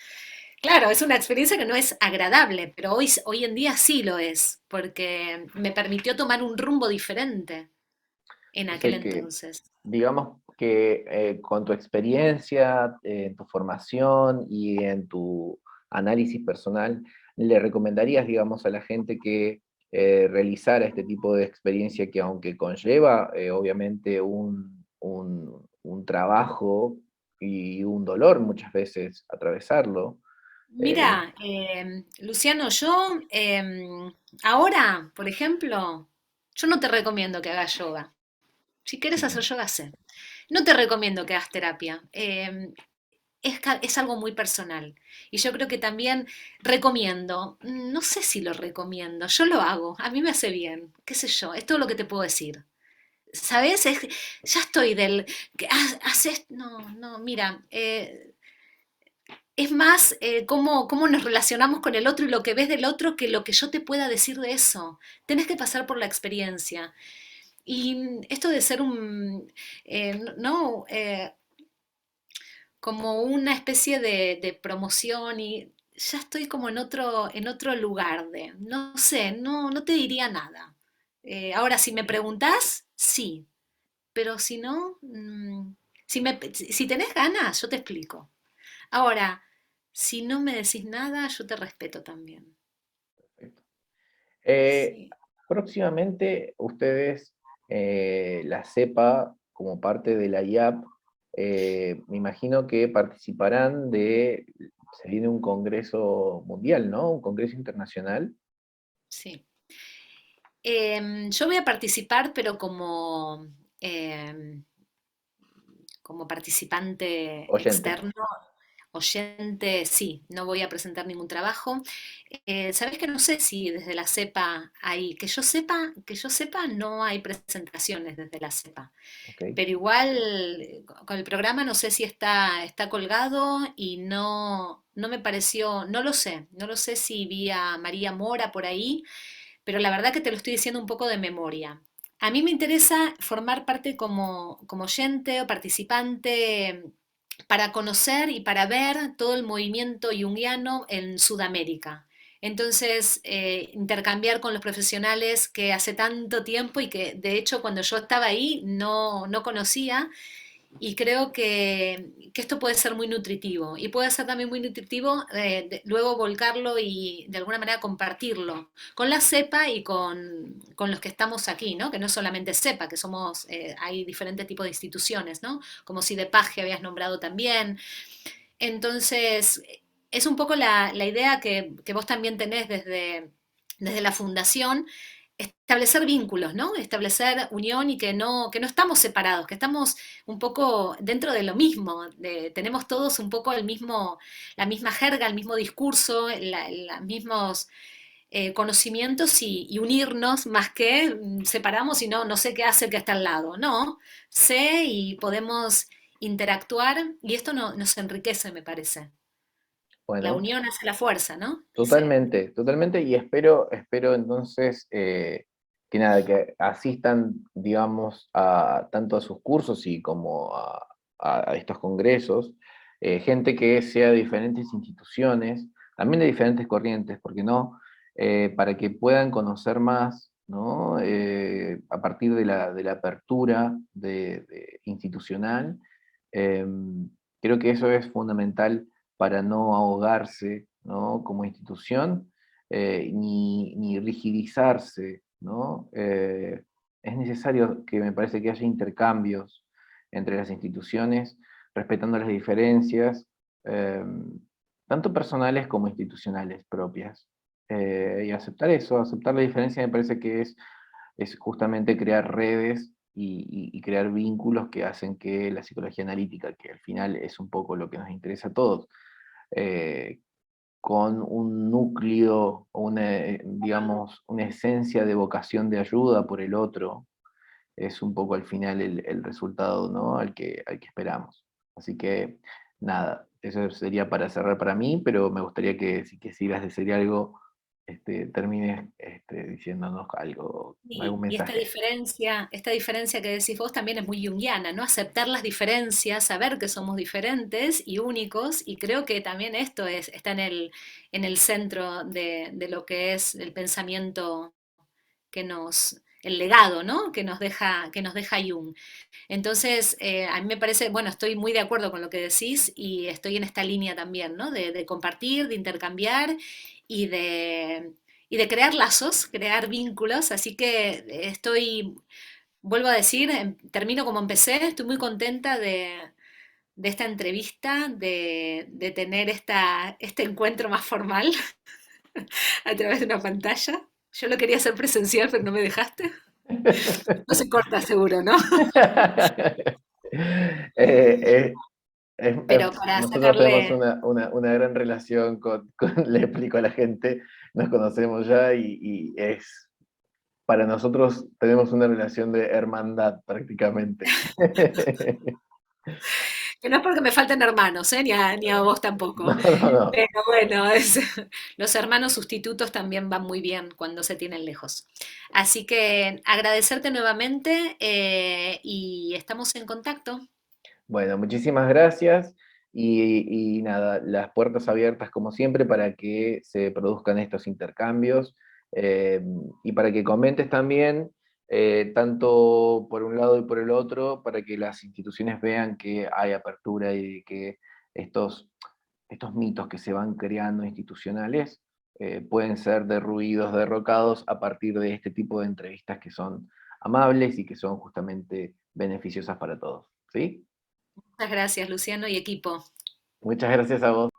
Claro, es una experiencia que no es agradable, pero hoy en día sí lo es, porque me permitió tomar un rumbo diferente en O aquel sea que, entonces. digamos que con tu experiencia, en tu formación y en tu análisis personal, ¿le recomendarías, digamos, a la gente que realizara este tipo de experiencia que aunque conlleva obviamente un trabajo y un dolor muchas veces atravesarlo? eh, Mira, Luciano, yo ahora, por ejemplo, yo no te recomiendo que hagas yoga. Si quieres hacer Ujú. yoga, sé. No te recomiendo que hagas terapia. Es algo muy personal. Y yo creo que también recomiendo, no sé si lo recomiendo, yo lo hago, a mí me hace bien, qué sé yo, es todo lo que te puedo decir. ¿Sabes? Ya estoy del... Haces, no, no, mira, es más cómo nos relacionamos con el otro y lo que ves del otro que lo que yo te pueda decir de eso. Tenés que pasar por la experiencia. Y esto de ser no, como una especie de promoción y ya estoy como en otro lugar no sé, no te diría nada. Ahora, si me preguntás, sí, pero si no, si tenés ganas, yo te explico. Ahora, si no me decís nada, yo te respeto también. Perfecto. Eh, Sí. Próximamente ustedes, la CEPA, como parte de la IAP, me imagino que participarán se viene un congreso mundial, ¿no? Un congreso internacional. Sí. Yo voy a participar, pero em, como participante Oyente. externo, oyente, sí, no voy a presentar ningún trabajo. ¿Sabés que no sé si desde la CEPA hay, que yo sepa, no hay presentaciones desde la CEPA, Ok. pero igual con el programa no sé si está colgado y no me pareció, no lo sé si vi a María Mora por ahí, pero la verdad que te lo estoy diciendo un poco de memoria. A mí me interesa formar parte como oyente o participante para conocer y para ver todo el movimiento junguiano en Sudamérica. Entonces, intercambiar con los profesionales que hace tanto tiempo y que de hecho cuando yo estaba ahí no conocía, y creo que esto puede ser muy nutritivo y puede ser también muy nutritivo luego volcarlo y de alguna manera compartirlo con la CEPA y con los que estamos aquí, ¿no? Que no es solamente CEPA, que somos, hay diferentes tipos de instituciones, ¿no? Como si de Paz que habías nombrado también. Entonces, es un poco la idea que vos también tenés desde la fundación, establecer vínculos, ¿no? Establecer unión y que no estamos separados, que estamos un poco dentro de lo mismo, tenemos todos un poco la misma jerga, el mismo discurso, los mismos conocimientos y unirnos más que separamos y no sé qué hace el que está al lado, no, sé y podemos interactuar y esto nos enriquece, me parece. La Bueno, unión hace la fuerza, ¿no? Sí. totalmente, totalmente, y espero entonces que nada, que asistan, digamos, tanto a sus cursos y como a estos congresos, gente que sea de diferentes instituciones, también de diferentes corrientes, ¿por qué no? Para que puedan conocer más, ¿no? A partir de la apertura institucional. Creo que eso es fundamental para no ahogarse, ¿no? Como institución, ni rigidizarse, ¿no? Es necesario que me parece que haya intercambios entre las instituciones, respetando las diferencias, eh, tanto personales como institucionales propias. Y aceptar eso, aceptar la diferencia me parece que es justamente crear redes y crear vínculos que hacen que la psicología analítica, que al final es un poco lo que nos interesa a todos, eh, con un núcleo, o una, digamos, una esencia de vocación de ayuda por el otro, es un poco al final el resultado, ¿no? Al que esperamos. Así que nada, eso sería para cerrar para mí, pero me gustaría que si ibas a decir algo, termines diciéndonos algo, algún Y mensaje. esta diferencia que decís vos también es muy junguiana, ¿no? Aceptar las diferencias, saber que somos diferentes y únicos, y creo que también esto está en el centro de lo que es el pensamiento el legado, ¿no? Que nos deja Jung. Entonces, a mí me parece, bueno, estoy muy de acuerdo con lo que decís y estoy en esta línea también, ¿no? De compartir, de intercambiar y de, y de crear lazos, crear vínculos. Así que vuelvo a decir, termino como empecé, estoy muy contenta de esta entrevista, de tener este encuentro más formal a través de una pantalla. Yo lo quería hacer presencial, pero no me dejaste. No se corta seguro, ¿no? Eh, Pero para nosotros tenemos sacarle. una gran relación le explico a la gente, nos conocemos ya y para nosotros tenemos una relación de hermandad prácticamente. Que no es porque me falten hermanos, ¿eh? Ni a vos No, tampoco. no, no. Pero bueno, los hermanos sustitutos también van muy bien cuando se tienen lejos. Así que agradecerte nuevamente y estamos en contacto. Bueno, muchísimas gracias y nada, las puertas abiertas como siempre para que se produzcan estos intercambios eh, y para que comentes también, tanto por un lado y por el otro, para que las instituciones vean que hay apertura y que estos mitos que se van creando institucionales pueden ser derruidos, derrocados a partir de este tipo de entrevistas que son amables y que son justamente beneficiosas para todos. ¿Sí? Muchas gracias, Luciano y equipo. Muchas gracias a vos.